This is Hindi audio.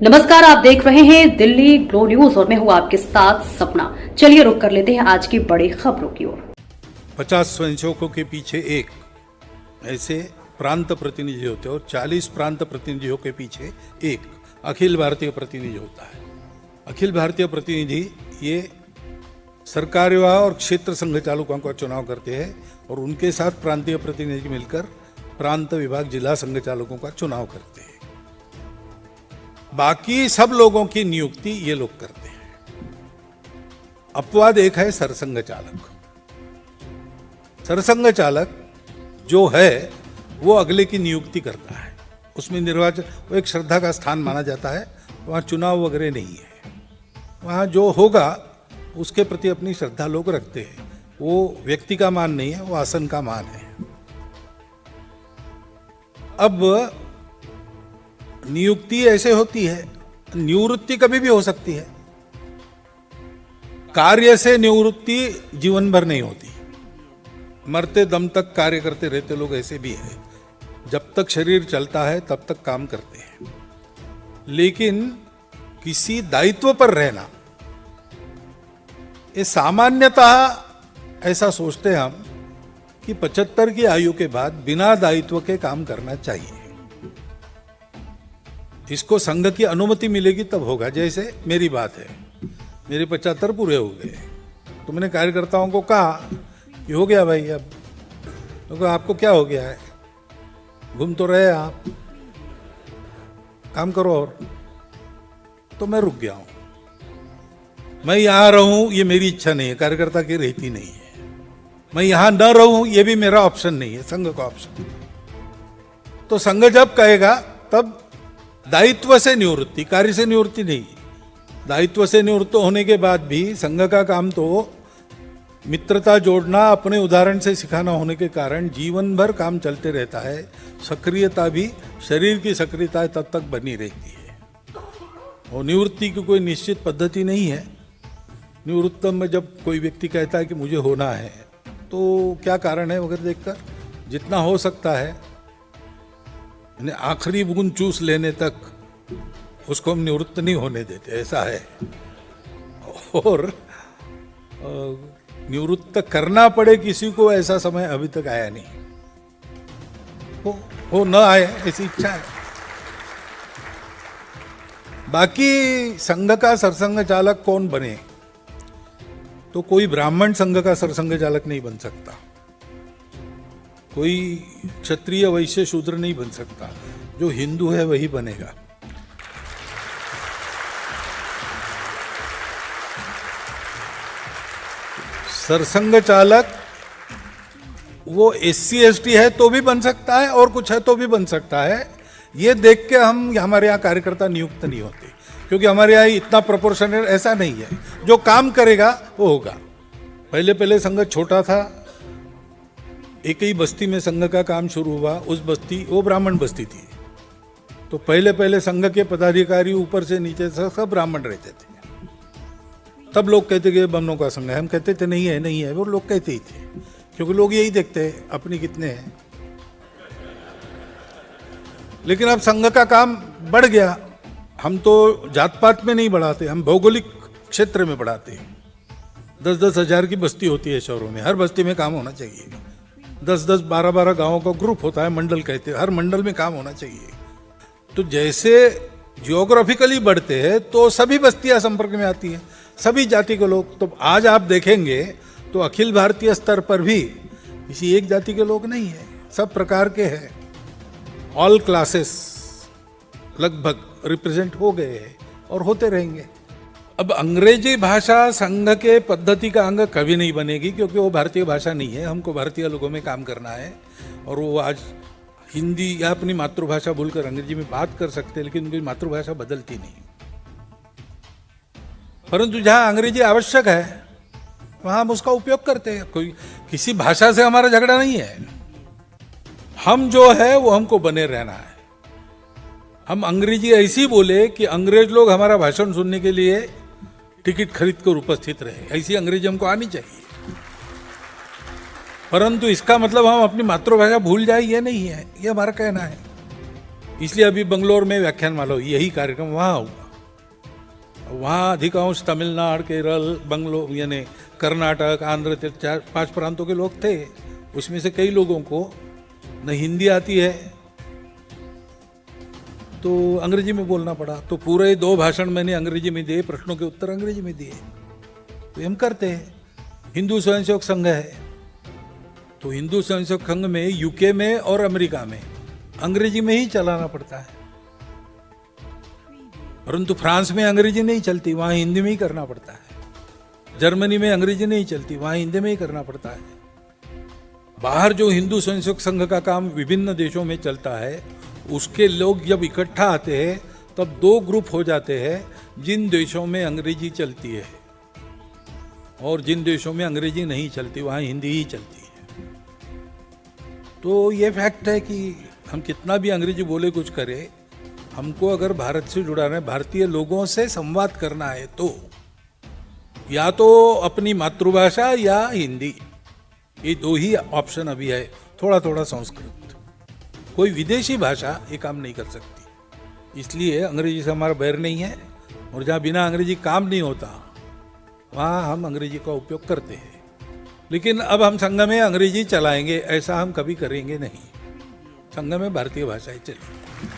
नमस्कार, आप देख रहे हैं दिल्ली ग्लो न्यूज और मैं हूं आपके साथ सपना। चलिए रुक कर लेते हैं आज की बड़ी खबरों की ओर। 50 स्वयंसेवकों के पीछे एक ऐसे प्रांत प्रतिनिधि होते हैं और 40 प्रांत प्रतिनिधियों के पीछे एक अखिल भारतीय प्रतिनिधि होता है। अखिल भारतीय प्रतिनिधि ये सरकार विभाग और क्षेत्र संघचालकों का चुनाव करते हैं और उनके साथ प्रांतीय प्रतिनिधि मिलकर प्रांत विभाग जिला संघचालकों का चुनाव करते हैं। बाकी सब लोगों की नियुक्ति ये लोग करते हैं। अपवाद एक है सरसंघ चालक। सरसंघ चालक जो है वो अगले की नियुक्ति करता है। उसमें निर्वाचन वो एक श्रद्धा का स्थान माना जाता है। वहाँ चुनाव वगैरह नहीं है। वहाँ जो होगा उसके प्रति अपनी श्रद्धा लोग रखते हैं। वो व्यक्ति का मान नहीं है, वो आसन का मान है। अब नियुक्ति ऐसे होती है, निवृत्ति कभी भी हो सकती है। कार्य से निवृत्ति जीवन भर नहीं होती। मरते दम तक कार्य करते रहते लोग ऐसे भी हैं। जब तक शरीर चलता है तब तक काम करते हैं। लेकिन किसी दायित्व पर रहना, ये सामान्यतः ऐसा सोचते हैं हम कि 75 की आयु के बाद बिना दायित्व के काम करना चाहिए। इसको संघ की अनुमति मिलेगी तब होगा। जैसे मेरी बात है, मेरे 75 पूरे हो गए तो मैंने कार्यकर्ताओं को कहा कि हो गया भाई, अब तो आपको क्या हो गया है, घूम तो रहे आप, काम करो। और तो मैं रुक गया हूं। मैं यहां रहूं ये मेरी इच्छा नहीं है, कार्यकर्ता की रहती नहीं है। मैं यहां न रहूं ये भी मेरा ऑप्शन नहीं है, संघ का ऑप्शन। तो संघ जब कहेगा तब दायित्व से निवृत्ति, कार्य से निवृत्ति नहीं। दायित्व से निवृत्त होने के बाद भी संघ का काम तो मित्रता जोड़ना, अपने उदाहरण से सिखाना होने के कारण जीवन भर काम चलते रहता है। सक्रियता भी, शरीर की सक्रियता तब तक बनी रहती है। और निवृत्ति की कोई निश्चित पद्धति नहीं है। निवृत्तम में जब कोई व्यक्ति कहता है कि मुझे होना है तो क्या कारण है वगैरह देखकर जितना हो सकता है आखिरी बूंद चूस लेने तक उसको हम निवृत्त नहीं होने देते, ऐसा है। और निवृत्त करना पड़े किसी को ऐसा समय अभी तक आया नहीं। हो न आए ऐसी इच्छा है। बाकी संघ का सरसंघ चालक कौन बने, तो कोई ब्राह्मण संघ का सरसंघ चालक नहीं बन सकता, कोई क्षत्रिय वैश्य शूद्र नहीं बन सकता। जो हिंदू है वही बनेगा। सरसंघ चालक वो SC ST है तो भी बन सकता है और कुछ है तो भी बन सकता है। ये देख के हम हमारे यहाँ कार्यकर्ता नियुक्त नहीं होते, क्योंकि हमारे यहाँ इतना प्रोपोर्शनल ऐसा नहीं है। जो काम करेगा वो होगा। पहले संघ छोटा था, एक ही बस्ती में संघ का काम शुरू हुआ। उस बस्ती वो ब्राह्मण बस्ती थी, तो पहले संघ के पदाधिकारी ऊपर से नीचे से सब ब्राह्मण रहते थे। तब लोग कहते कि ब्राह्मणों का संघ है। हम कहते थे नहीं है, वो लोग कहते ही थे, क्योंकि लोग यही देखते हैं अपनी कितने हैं। लेकिन अब संघ का काम बढ़ गया। हम तो जात पात में नहीं बढ़ाते, हम भौगोलिक क्षेत्र में बढ़ाते हैं। 10-10 हजार की बस्ती होती है शहरों में, हर बस्ती में काम होना चाहिए। 10-10, 12-12 गांवों का ग्रुप होता है, मंडल कहते हैं, हर मंडल में काम होना चाहिए। तो जैसे जियोग्राफिकली बढ़ते हैं तो सभी बस्तियां संपर्क में आती हैं, सभी जाति के लोग। तो आज आप देखेंगे तो अखिल भारतीय स्तर पर भी किसी एक जाति के लोग नहीं है, सब प्रकार के हैं। ऑल क्लासेस लगभग रिप्रेजेंट हो गए हैं और होते रहेंगे। अब अंग्रेजी भाषा संघ के पद्धति का अंग कभी नहीं बनेगी, क्योंकि वो भारतीय भाषा नहीं है। हमको भारतीय लोगों में काम करना है और वो आज हिंदी या अपनी मातृभाषा भूलकर अंग्रेजी में बात कर सकते हैं, लेकिन उनकी मातृभाषा बदलती नहीं। परंतु जहां अंग्रेजी आवश्यक है वहां हम उसका उपयोग करते हैं। कोई किसी भाषा से हमारा झगड़ा नहीं है। हम जो है वो हमको बने रहना है। हम अंग्रेजी ऐसी बोले कि अंग्रेज लोग हमारा भाषण सुनने के लिए टिकट खरीद कर उपस्थित रहे, ऐसी अंग्रेजी हमको आनी चाहिए। परंतु इसका मतलब हम अपनी मातृभाषा भूल जाए ये नहीं है, ये हमारा कहना है। इसलिए अभी बंगलोर में व्याख्यानमाला हुई, यही कार्यक्रम वहाँ हुआ। वहाँ अधिकांश तमिलनाडु, केरल, बंगलोर यानी कर्नाटक, आंध्र, 4-5 प्रांतों के लोग थे। उसमें से कई लोगों को न हिंदी आती है तो अंग्रेजी में बोलना पड़ा। तो पूरे 2 भाषण मैंने अंग्रेजी में दिए, प्रश्नों के उत्तर अंग्रेजी में दिए। तो हम करते हैं। हिंदू स्वयंसेवक संघ है, तो हिंदू स्वयंसेवक संघ में यूके में और अमेरिका में अंग्रेजी में ही चलाना पड़ता है, परंतु फ्रांस में अंग्रेजी नहीं चलती, वहां हिंदी में ही करना पड़ता है। जर्मनी में अंग्रेजी नहीं चलती, वहां हिंदी में ही करना पड़ता है। बाहर जो हिंदू स्वयंसेवक संघ का काम विभिन्न देशों में चलता है, उसके लोग जब इकट्ठा आते हैं तब 2 ग्रुप हो जाते हैं, जिन देशों में अंग्रेजी चलती है और जिन देशों में अंग्रेजी नहीं चलती, वहां हिंदी ही चलती है। तो ये फैक्ट है कि हम कितना भी अंग्रेजी बोले कुछ करें, हमको अगर भारत से जुड़ाना है, भारतीय लोगों से संवाद करना है, तो या तो अपनी मातृभाषा या हिंदी, ये 2 ही ऑप्शन अभी है। थोड़ा थोड़ा संस्कृत, कोई विदेशी भाषा ये काम नहीं कर सकती। इसलिए अंग्रेजी से हमारा बैर नहीं है, और जहाँ बिना अंग्रेजी काम नहीं होता वहाँ हम अंग्रेजी का उपयोग करते हैं। लेकिन अब हम संघ में अंग्रेजी चलाएंगे ऐसा हम कभी करेंगे नहीं। संघ में भारतीय भाषाएं चलेंगी।